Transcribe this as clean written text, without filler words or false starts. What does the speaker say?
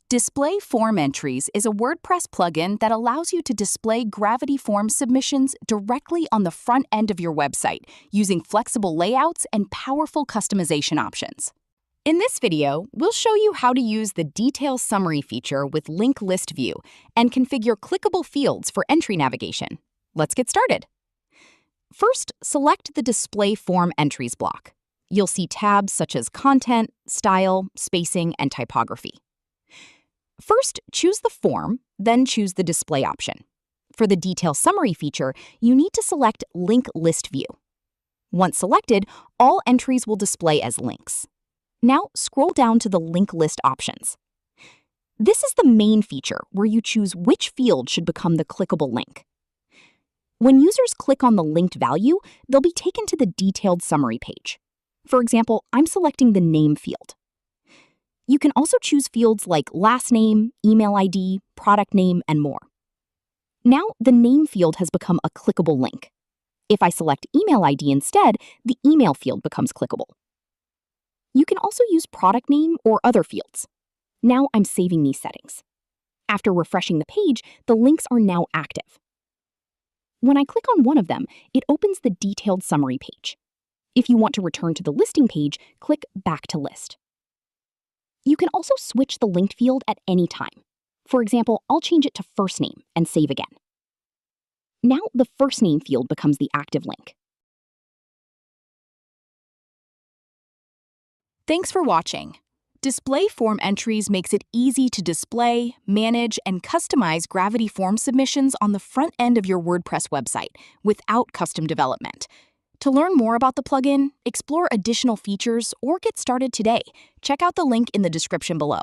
Display Form Entries is a WordPress plugin that allows you to display Gravity form submissions directly on the front end of your website using flexible layouts and powerful customization options. In this video, we'll show you how to use the Detail Summary feature with Link List View and configure clickable fields for entry navigation. Let's get started. First, select the Display Form Entries block. You'll see tabs such as Content, Style, Spacing, and Typography. First, choose the form, then choose the display option. For the Detail Summary feature, you need to select Link List View. Once selected, all entries will display as links. Now, scroll down to the Link List options. This is the main feature where you choose which field should become the clickable link. When users click on the linked value, they'll be taken to the detailed summary page. For example, I'm selecting the name field. You can also choose fields like last name, email ID, product name, and more. Now, the name field has become a clickable link. If I select email ID instead, the email field becomes clickable. You can also use product name or other fields. Now I'm saving these settings. After refreshing the page, the links are now active. When I click on one of them, it opens the detailed summary page. If you want to return to the listing page, click Back to List. You can also switch the linked field at any time. For example, I'll change it to first name and save again. Now the first name field becomes the active link. Thanks for watching. Display Form Entries makes it easy to display, manage, and customize Gravity form submissions on the front end of your WordPress website without custom development. To learn more about the plugin, explore additional features, or get started today, check out the link in the description below.